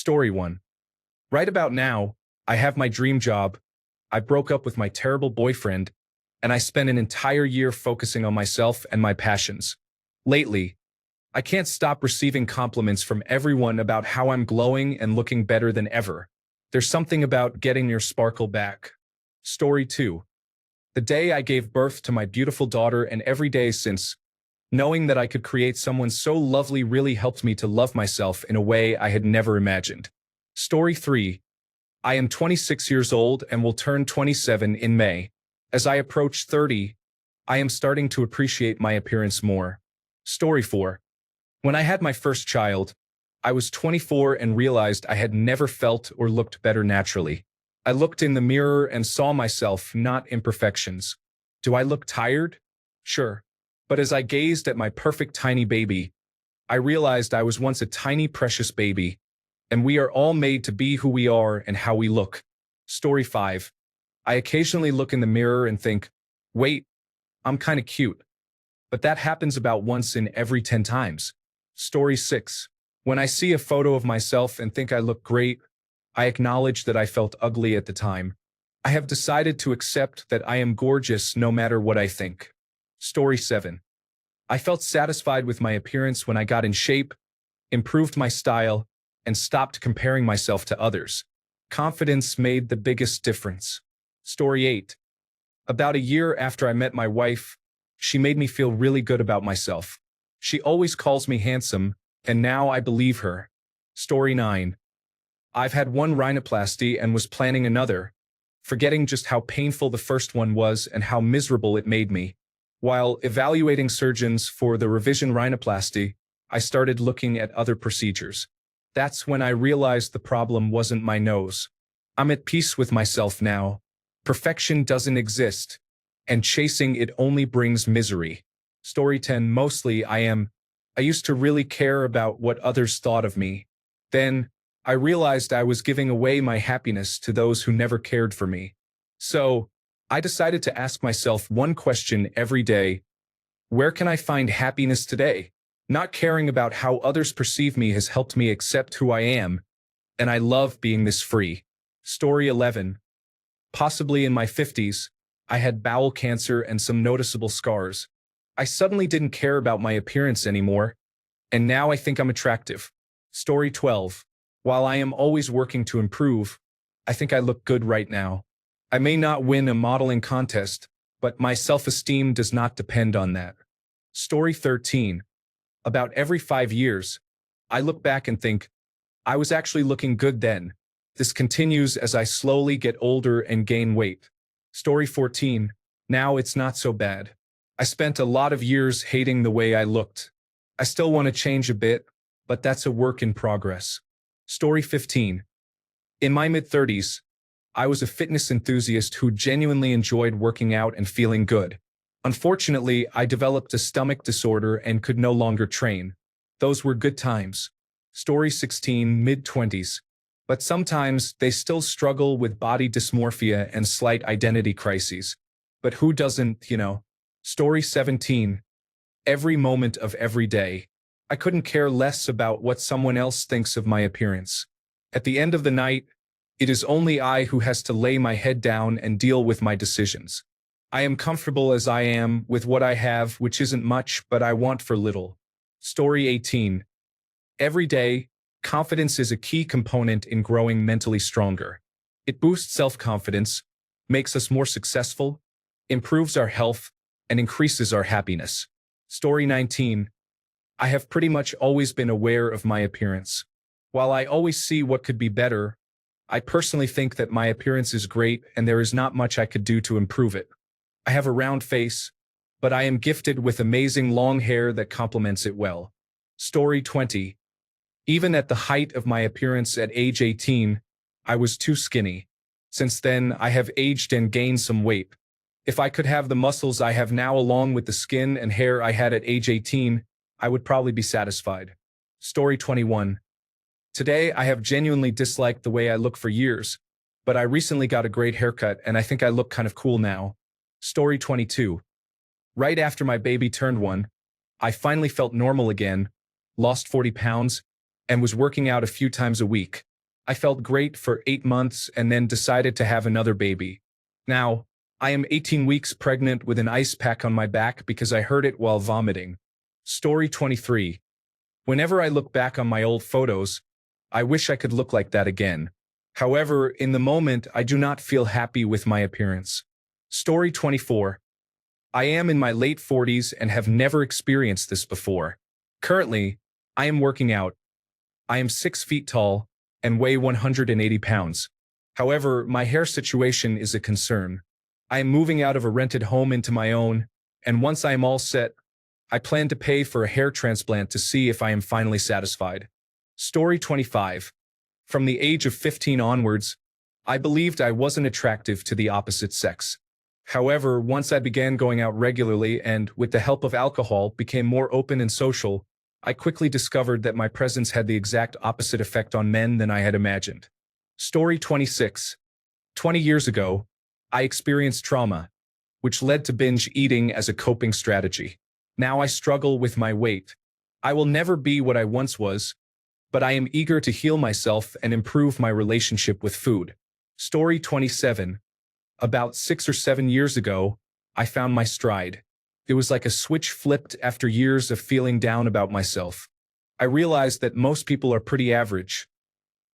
Story 1. Right about now, I have my dream job. I broke up with my terrible boyfriend, and I spent an entire year focusing on myself and my passions. Lately, I can't stop receiving compliments from everyone about how I'm glowing and looking better than ever. There's something about getting your sparkle back. Story 2. The day I gave birth to my beautiful daughter and every day since, knowing that I could create someone so lovely really helped me to love myself in a way I had never imagined. Story 3. I am 26 years old and will turn 27 in May. As I approach 30, I am starting to appreciate my appearance more. Story 4. When I had my first child, I was 24 and realized I had never felt or looked better naturally. I looked in the mirror and saw myself, not imperfections. Do I look tired? Sure. But as I gazed at my perfect tiny baby, I realized I was once a tiny precious baby, and we are all made to be who we are and how we look. Story 5. I occasionally look in the mirror and think, wait, I'm kinda cute. But that happens about once in every 10 times. Story 6. When I see a photo of myself and think I look great, I acknowledge that I felt ugly at the time. I have decided to accept that I am gorgeous no matter what I think. Story 7. I felt satisfied with my appearance when I got in shape, improved my style, and stopped comparing myself to others. Confidence made the biggest difference. Story 8. About a year after I met my wife, she made me feel really good about myself. She always calls me handsome, and now I believe her. Story 9. I've had one rhinoplasty and was planning another, forgetting just how painful the first one was and how miserable it made me. While evaluating surgeons for the revision rhinoplasty, I started looking at other procedures. That's when I realized the problem wasn't my nose. I'm at peace with myself now. Perfection doesn't exist, and chasing it only brings misery. Story 10. Mostly I used to really care about what others thought of me. Then, I realized I was giving away my happiness to those who never cared for me. So, I decided to ask myself one question every day. Where can I find happiness today? Not caring about how others perceive me has helped me accept who I am, and I love being this free. Story 11. Possibly in my 50s, I had bowel cancer and some noticeable scars. I suddenly didn't care about my appearance anymore, and now I think I'm attractive. Story 12. While I am always working to improve, I think I look good right now. I may not win a modeling contest, but my self-esteem does not depend on that. Story 13. About every 5 years, I look back and think, I was actually looking good then. This continues as I slowly get older and gain weight. Story 14. Now it's not so bad. I spent a lot of years hating the way I looked. I still want to change a bit, but that's a work in progress. Story 15. In my mid-30s, I was a fitness enthusiast who genuinely enjoyed working out and feeling good. Unfortunately, I developed a stomach disorder and could no longer train. Those were good times. Story 16. Mid-20s. But sometimes they still struggle with body dysmorphia and slight identity crises. But who doesn't, you know? Story 17. Every moment of every day. I couldn't care less about what someone else thinks of my appearance. At the end of the night, it is only I who has to lay my head down and deal with my decisions. I am comfortable as I am with what I have, which isn't much, but I want for little. Story 18. Every day, confidence is a key component in growing mentally stronger. It boosts self-confidence, makes us more successful, improves our health, and increases our happiness. Story 19. I have pretty much always been aware of my appearance. While I always see what could be better, I personally think that my appearance is great and there is not much I could do to improve it. I have a round face, but I am gifted with amazing long hair that complements it well. Story 20. Even at the height of my appearance at age 18, I was too skinny. Since then, I have aged and gained some weight. If I could have the muscles I have now along with the skin and hair I had at age 18, I would probably be satisfied. Story 21. Today, I have genuinely disliked the way I look for years, but I recently got a great haircut and I think I look kind of cool now. Story 22. Right after my baby turned 1, I finally felt normal again, lost 40 pounds, and was working out a few times a week. I felt great for 8 months and then decided to have another baby. Now, I am 18 weeks pregnant with an ice pack on my back because I heard it while vomiting. Story 23. Whenever I look back on my old photos, I wish I could look like that again. However, in the moment, I do not feel happy with my appearance. Story 24. I am in my late 40s and have never experienced this before. Currently, I am working out. I am 6 feet tall and weigh 180 pounds. However, my hair situation is a concern. I am moving out of a rented home into my own, and once I am all set, I plan to pay for a hair transplant to see if I am finally satisfied. Story 25. From the age of 15 onwards, I believed I wasn't attractive to the opposite sex. However, once I began going out regularly and, with the help of alcohol, became more open and social, I quickly discovered that my presence had the exact opposite effect on men than I had imagined. Story 26. 20 years ago, I experienced trauma, which led to binge eating as a coping strategy. Now I struggle with my weight. I will never be what I once was, but I am eager to heal myself and improve my relationship with food. Story 27. About 6 or 7 years ago, I found my stride. It was like a switch flipped after years of feeling down about myself. I realized that most people are pretty average.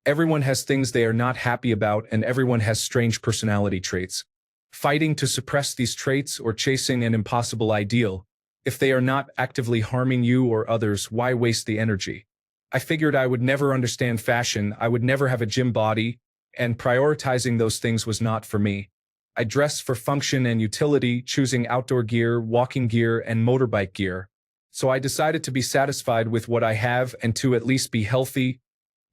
Everyone has things they are not happy about, and everyone has strange personality traits. Fighting to suppress these traits or chasing an impossible ideal, if they are not actively harming you or others, why waste the energy? I figured I would never understand fashion, I would never have a gym body, and prioritizing those things was not for me. I dress for function and utility, choosing outdoor gear, walking gear, and motorbike gear. So I decided to be satisfied with what I have and to at least be healthy,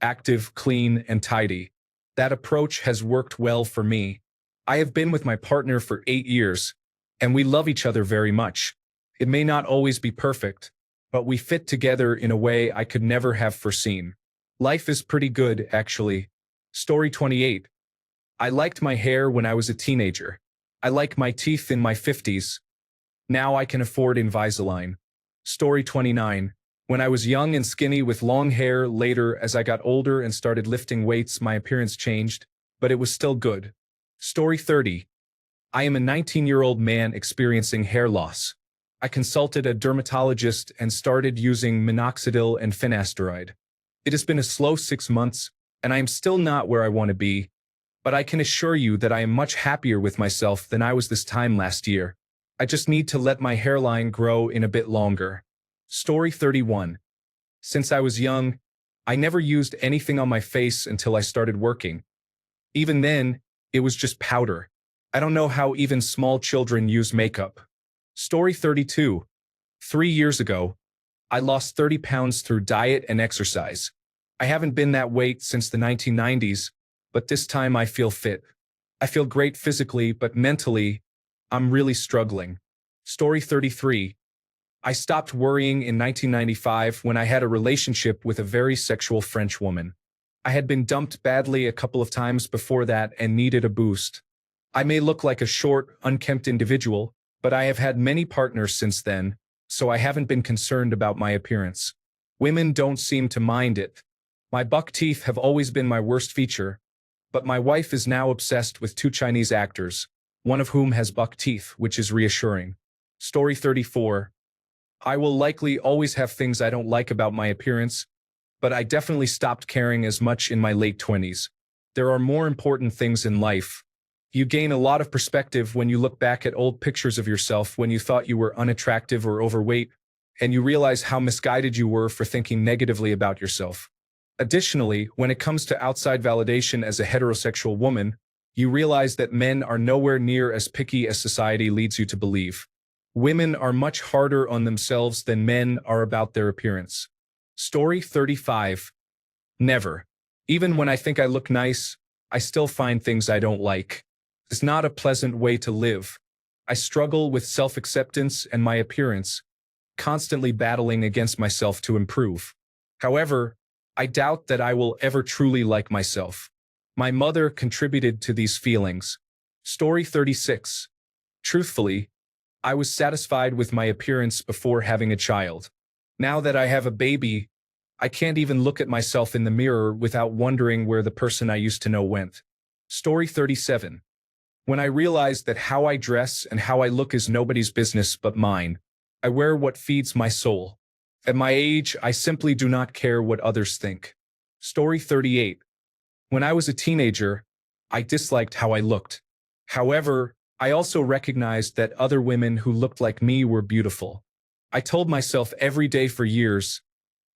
active, clean, and tidy. That approach has worked well for me. I have been with my partner for 8 years, and we love each other very much. It may not always be perfect, but we fit together in a way I could never have foreseen. Life is pretty good, actually. Story 28. I liked my hair when I was a teenager. I like my teeth in my 50s. Now I can afford Invisalign. Story 29. When I was young and skinny with long hair, later as I got older and started lifting weights, my appearance changed, but it was still good. Story 30. I am a 19-year-old man experiencing hair loss. I consulted a dermatologist and started using minoxidil and finasteride. It has been a slow 6 months, and I am still not where I want to be, but I can assure you that I am much happier with myself than I was this time last year. I just need to let my hairline grow in a bit longer. Story 31. Since I was young, I never used anything on my face until I started working. Even then, it was just powder. I don't know how even small children use makeup. Story 32. 3 years ago, I lost 30 pounds through diet and exercise. I haven't been that weight since the 1990s, but this time I feel fit. I feel great physically, but mentally, I'm really struggling. Story 33. I stopped worrying in 1995 when I had a relationship with a very sexual French woman. I had been dumped badly a couple of times before that and needed a boost. I may look like a short, unkempt individual, but I have had many partners since then, so I haven't been concerned about my appearance. Women don't seem to mind it. My buck teeth have always been my worst feature, but my wife is now obsessed with 2 Chinese actors, one of whom has buck teeth, which is reassuring. Story 34. I will likely always have things I don't like about my appearance, but I definitely stopped caring as much in my late 20s. There are more important things in life. You gain a lot of perspective when you look back at old pictures of yourself when you thought you were unattractive or overweight, and you realize how misguided you were for thinking negatively about yourself. Additionally, when it comes to outside validation as a heterosexual woman, you realize that men are nowhere near as picky as society leads you to believe. Women are much harder on themselves than men are about their appearance. Story 35. Never. Even when I think I look nice, I still find things I don't like. It's not a pleasant way to live. I struggle with self-acceptance and my appearance, constantly battling against myself to improve. However, I doubt that I will ever truly like myself. My mother contributed to these feelings. Story 36. Truthfully, I was satisfied with my appearance before having a child. Now that I have a baby, I can't even look at myself in the mirror without wondering where the person I used to know went. Story 37. When I realized that how I dress and how I look is nobody's business but mine, I wear what feeds my soul. At my age, I simply do not care what others think. Story 38. When I was a teenager, I disliked how I looked. However, I also recognized that other women who looked like me were beautiful. I told myself every day for years,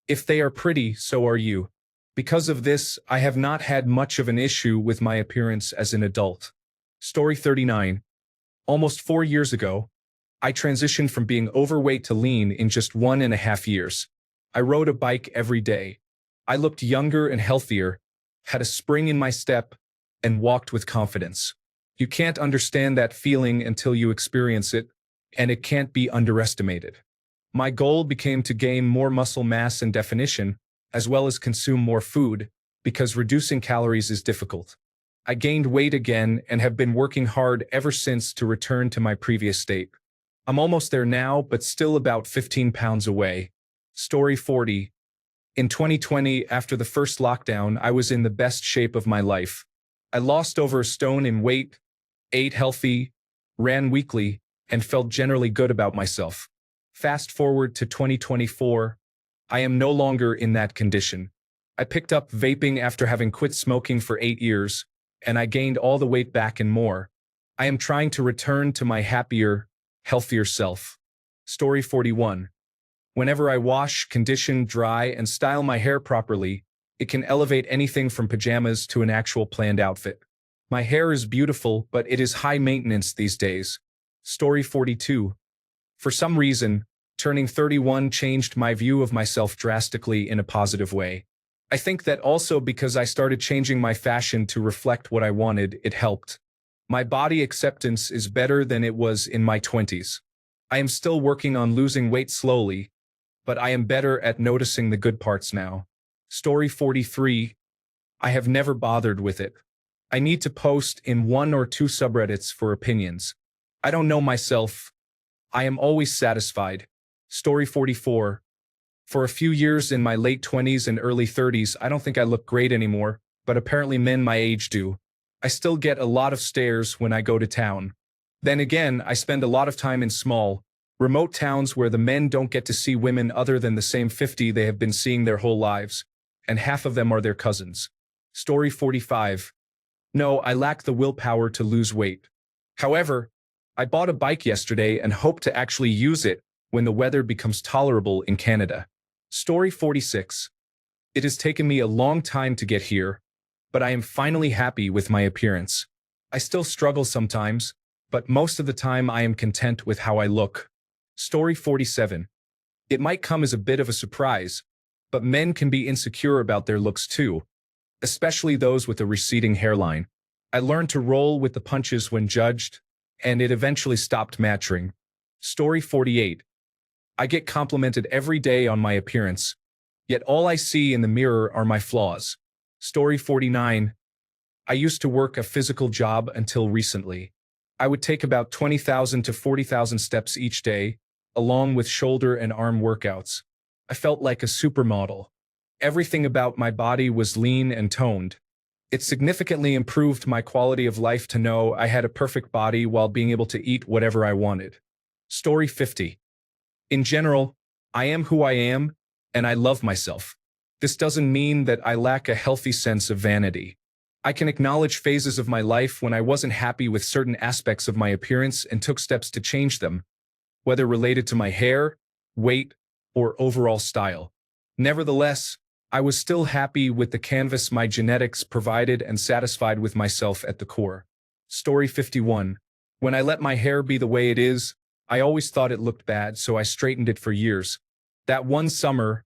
if they are pretty, so are you. Because of this, I have not had much of an issue with my appearance as an adult. Story 39. Almost 4 years ago, I transitioned from being overweight to lean in just 1.5 years. I rode a bike every day. I looked younger and healthier, had a spring in my step, and walked with confidence. You can't understand that feeling until you experience it, and it can't be underestimated. My goal became to gain more muscle mass and definition, as well as consume more food, because reducing calories is difficult. I gained weight again and have been working hard ever since to return to my previous state. I'm almost there now, but still about 15 pounds away. Story 40. In 2020, after the first lockdown, I was in the best shape of my life. I lost over a stone in weight, ate healthy, ran weekly, and felt generally good about myself. Fast forward to 2024, I am no longer in that condition. I picked up vaping after having quit smoking for 8 years, and I gained all the weight back and more. I am trying to return to my happier, healthier self. Story 41. Whenever I wash, condition, dry, and style my hair properly, it can elevate anything from pajamas to an actual planned outfit. My hair is beautiful, but it is high maintenance these days. Story 42. For some reason, turning 31 changed my view of myself drastically in a positive way. I think that also because I started changing my fashion to reflect what I wanted, it helped. My body acceptance is better than it was in my 20s. I am still working on losing weight slowly, but I am better at noticing the good parts now. Story 43. I have never bothered with it. I need to post in 1 or 2 subreddits for opinions. I don't know myself. I am always satisfied. Story 44. For a few years in my late 20s and early 30s, I don't think I look great anymore, but apparently men my age do. I still get a lot of stares when I go to town. Then again, I spend a lot of time in small, remote towns where the men don't get to see women other than the same 50 they have been seeing their whole lives, and half of them are their cousins. Story 45. No, I lack the willpower to lose weight. However, I bought a bike yesterday and hope to actually use it when the weather becomes tolerable in Canada. Story 46. It has taken me a long time to get here, but I am finally happy with my appearance. I still struggle sometimes, but most of the time I am content with how I look. Story 47. It might come as a bit of a surprise, but men can be insecure about their looks too, especially those with a receding hairline. I learned to roll with the punches when judged, and it eventually stopped mattering. Story 48. I get complimented every day on my appearance, yet all I see in the mirror are my flaws. Story 49. I used to work a physical job until recently. I would take about 20,000 to 40,000 steps each day, along with shoulder and arm workouts. I felt like a supermodel. Everything about my body was lean and toned. It significantly improved my quality of life to know I had a perfect body while being able to eat whatever I wanted. Story 50. In general, I am who I am, and I love myself. This doesn't mean that I lack a healthy sense of vanity. I can acknowledge phases of my life when I wasn't happy with certain aspects of my appearance and took steps to change them, whether related to my hair, weight, or overall style. Nevertheless, I was still happy with the canvas my genetics provided and satisfied with myself at the core. Story 51. When I let my hair be the way it is, I always thought it looked bad, so I straightened it for years. That one summer,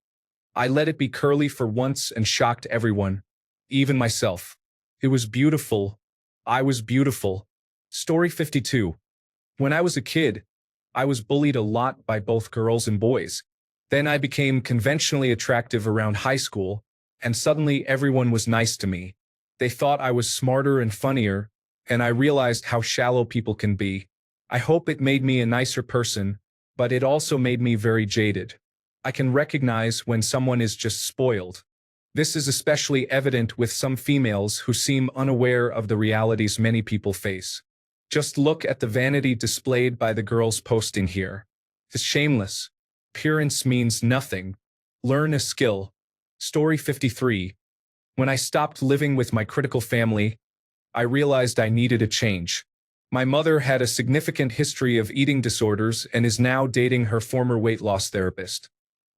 I let it be curly for once and shocked everyone, even myself. It was beautiful. I was beautiful. Story 52. When I was a kid, I was bullied a lot by both girls and boys. Then I became conventionally attractive around high school, and suddenly everyone was nice to me. They thought I was smarter and funnier, and I realized how shallow people can be. I hope it made me a nicer person, but it also made me very jaded. I can recognize when someone is just spoiled. This is especially evident with some females who seem unaware of the realities many people face. Just look at the vanity displayed by the girls posting here. It's shameless. Appearance means nothing. Learn a skill. Story 53. When I stopped living with my critical family, I realized I needed a change. My mother had a significant history of eating disorders and is now dating her former weight loss therapist.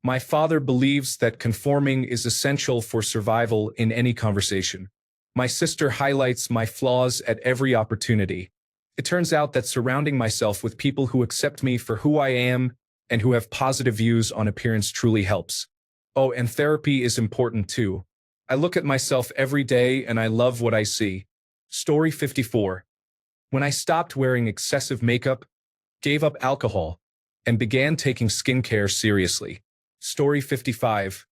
My father believes that conforming is essential for survival in any conversation. My sister highlights my flaws at every opportunity. It turns out that surrounding myself with people who accept me for who I am and who have positive views on appearance truly helps. Oh, and therapy is important too. I look at myself every day and I love what I see. Story 54. When I stopped wearing excessive makeup, gave up alcohol, and began taking skincare seriously. Story 55.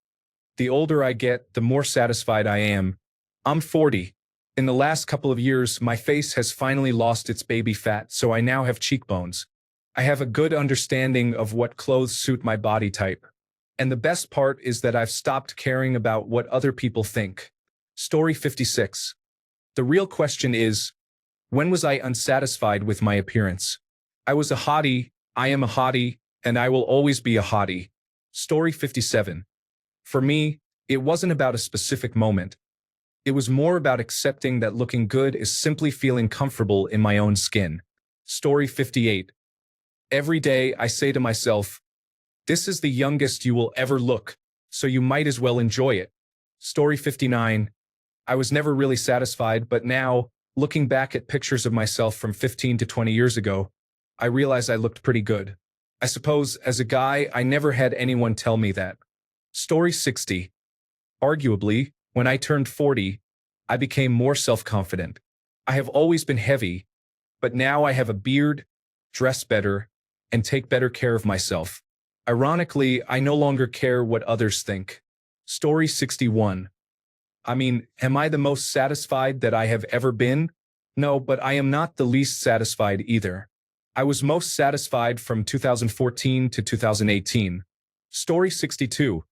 The older I get, the more satisfied I am. I'm 40. In the last couple of years, my face has finally lost its baby fat, so I now have cheekbones. I have a good understanding of what clothes suit my body type. And the best part is that I've stopped caring about what other people think. Story 56. The real question is, when was I unsatisfied with my appearance? I was a hottie, I am a hottie, and I will always be a hottie. Story 57. For me, it wasn't about a specific moment. It was more about accepting that looking good is simply feeling comfortable in my own skin. Story 58. Every day I say to myself, this is the youngest you will ever look, so you might as well enjoy it. Story 59. I was never really satisfied, but now, looking back at pictures of myself from 15 to 20 years ago, I realize I looked pretty good. I suppose, as a guy, I never had anyone tell me that. Story 60. Arguably, when I turned 40, I became more self-confident. I have always been heavy, but now I have a beard, dress better, and take better care of myself. Ironically, I no longer care what others think. Story 61. I mean, am I the most satisfied that I have ever been? No, but I am not the least satisfied either. I was most satisfied from 2014 to 2018. Story 62.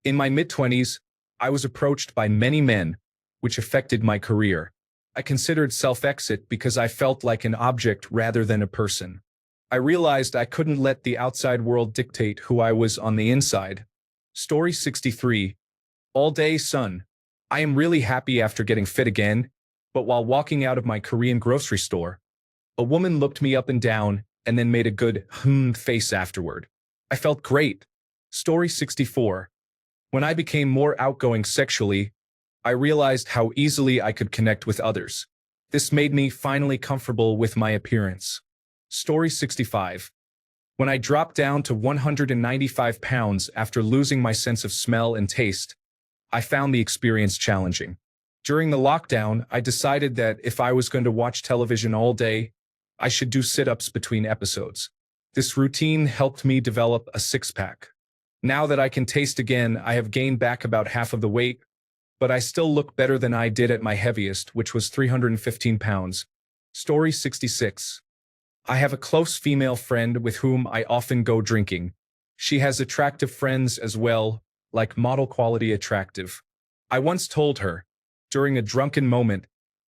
In my mid-20s, I was approached by many men, which affected my career. I considered self-exit because I felt like an object rather than a person. I realized I couldn't let the outside world dictate who I was on the inside. Story 63. All day, son. I am really happy after getting fit again, but while walking out of my Korean grocery store, a woman looked me up and down and then made a good face afterward. I felt great. Story 64. When I became more outgoing sexually, I realized how easily I could connect with others. This made me finally comfortable with my appearance. Story 65. When I dropped down to 195 pounds after losing my sense of smell and taste, I found the experience challenging. During the lockdown, I decided that if I was going to watch television all day, I should do sit-ups between episodes. This routine helped me develop a six-pack. Now that I can taste again, I have gained back about half of the weight, but I still look better than I did at my heaviest, which was 315 pounds. Story 66. I have a close female friend with whom I often go drinking. She has attractive friends as well, like model quality attractive. I once told her, during a drunken moment,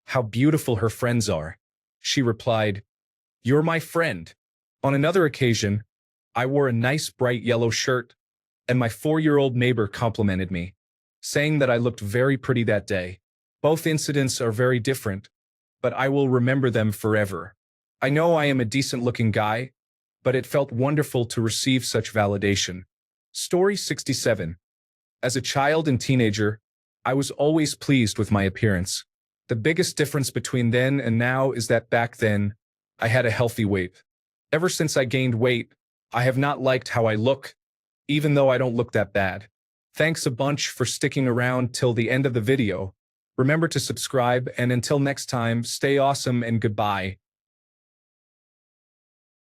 how beautiful her friends are. She replied, "You're my friend." On another occasion, I wore a nice bright yellow shirt, and my 4-year-old neighbor complimented me, saying that I looked very pretty that day. Both incidents are very different, but I will remember them forever. I know I am a decent-looking guy, but it felt wonderful to receive such validation. Story 67. As a child and teenager, I was always pleased with my appearance. The biggest difference between then and now is that back then, I had a healthy weight. Ever since I gained weight, I have not liked how I look, even though I don't look that bad. Thanks a bunch for sticking around till the end of the video. Remember to subscribe, and until next time, stay awesome and goodbye.